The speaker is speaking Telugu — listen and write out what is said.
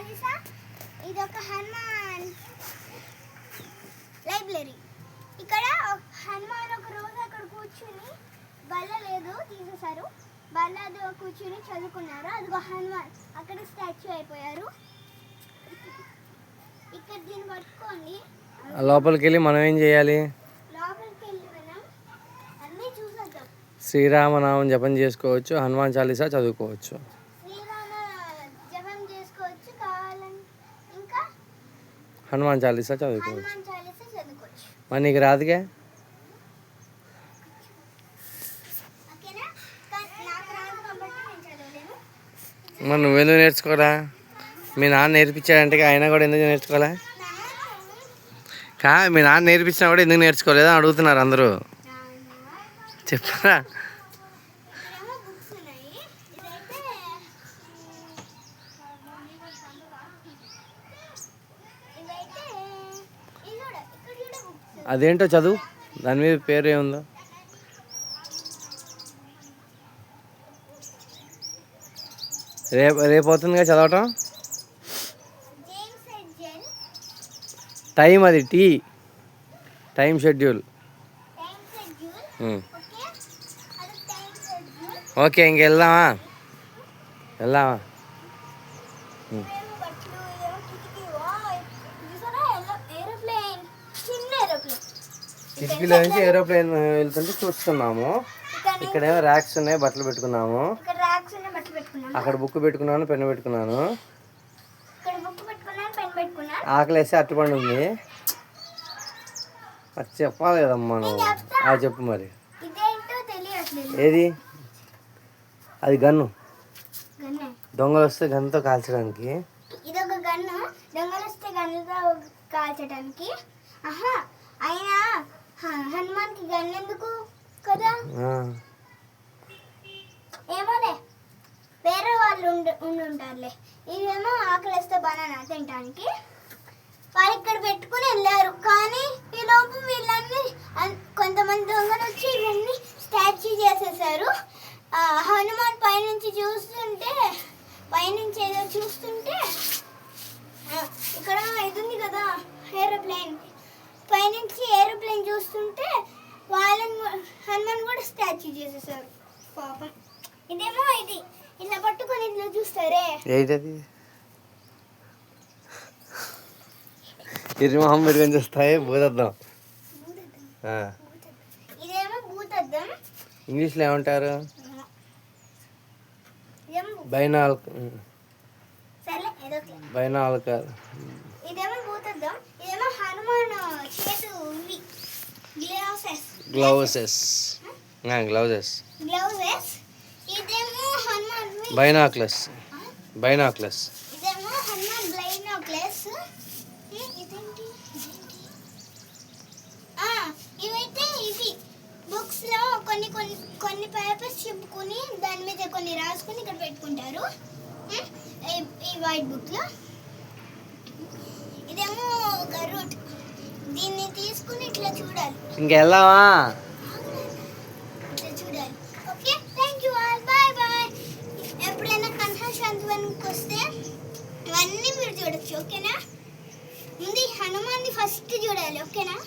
చాలీసా. ఇది ఒక హనుమాన్ లైబ్రరీ. ఇక్కడ హనుమాన్ ఒక రోజు అక్కడ కూర్చుని, బల్ల లేదు తీసేశారు, బల్ల కూర్చుని చదువుకున్నారు. అదిగో హనుమాన్ అక్కడ స్టాచ్యూ అయిపోయారు. ఇక్కడ దీన్ని పట్టుకోండి. లోపలికి వెళ్ళి మనం ఏం చేయాలి? లోపలికి వెళ్ళి మనం అన్నీ చూసేద్దాం. శ్రీరామనామం జపం చేసుకోవచ్చు, హనుమాన్ చాలీసా చదువుకోవచ్చు. శ్రీరామ జపం చేసుకోవచ్చు, కావాలని ఇంకా హనుమాన్ చాలీసా చదువుకోవచ్చు. హనుమాన్ చాలీసా చదువుకోవచ్చు. మరి నీకు రాదుగా? ఓకేనా? నాకు రాదు కాబట్టి నేను చదవలేను. మరి నువ్వెందుకు నేర్చుకోరా? మీ నాన్న నేర్పించాడంటే అయినా కూడా ఎందుకు నేర్చుకోలే? మీ నాన్న నేర్పించినా కూడా ఎందుకు నేర్చుకోలేదా అడుగుతున్నారు అందరూ. చెప్పరా? అదేంటో చదువు, దాని మీద పేరు ఏముందో. రేపు అవుతుందిగా చదవటం. టైం అది టైం షెడ్యూల్. ఓకే ఇంక వెళ్దామా? కిటికీలో నుంచి ఏరోప్లేన్ వెళ్తుంటే చూస్తున్నాము. ఇక్కడేమో ర్యాక్స్ ఉన్నాయి, బట్టలు పెట్టుకున్నాము. అక్కడ బుక్ పెట్టుకున్నాను, పెన్ను పెట్టుకున్నాను. ఆకలేసి అట్టుపండు ఉంది. అది చెప్పాలి కదమ్మా నువ్వు. అది చెప్పు మరి. ఏది? అది గన్ను. దొంగలు వస్తే గన్నుతో కాల్చడానికి. ఇదొక గన్ను, దొంగలు వస్తే గన్నుతో కాల్చడానికి. అయినా హనుమాన్కి గన్ను ఎందుకు కదా? ఏమోలే, వేరే వాళ్ళు ఉండుంటారులే. ఇదేమో ఆకలిస్తే బనానా తినడానికి. వాళ్ళు ఇక్కడ పెట్టుకుని వెళ్ళారు, కానీ ఈ లోపు వీళ్ళన్నీ కొంతమంది దొంగలు వచ్చి ఇవన్నీ స్టాచ్యూ చేసేసారు. హనుమాన్ పైనుంచి ఏదో చూస్తుంటే ఇక్కడ ఇది ఉంది కదా ఏరోప్లేన్, పైనుంచి ఏరోప్లేన్ చూస్తుంటే హనుమాన్ కూడా స్టాచ్యూ చేసేసారు పాపం. ఇదేమో ఇది ఇలా పట్టుకొని ఇట్లా చూస్తారే. ఏంటది? ఇరుమొహం మెరుగని చూస్తాయి భూతద్దం. ఇదేమో భూతద్దం. ఇంగ్లీష్లో ఏమంటారు? బైనాల్కర్. ఇదేమో భూతద్దం. ఇదేమో హనుమాన్ చేతు గ్లౌజెస్. ఇదేమో హనుమాన్ బైనాక్లస్. ఇదేమో హనుమాన్ బైనాక్లస్. ఇదేంటి? ఇవైతే ఇది బుక్స్ లో కొన్ని పేపర్స్ చెప్పుకుని దాని మీద కొన్ని రాసుకుని ఇక్కడ పెట్టుకుంటారు ఈ వైట్ బుక్ లో. ఇదేమో ఒక రూట్, దీన్ని తీసుకుని ఇట్లా చూడాలి. ఇంకెళ్దామా? ఇట్లా చూడాలి. Okay, thank you all, bye bye. ఎప్పుడైనా కన్హాశాంతివన్కి వస్తే ఇవన్నీ మీరు చూడొచ్చు. ఓకేనా? ముందు హనుమాన్ని ఫస్ట్ చూడాలి. ఓకేనా?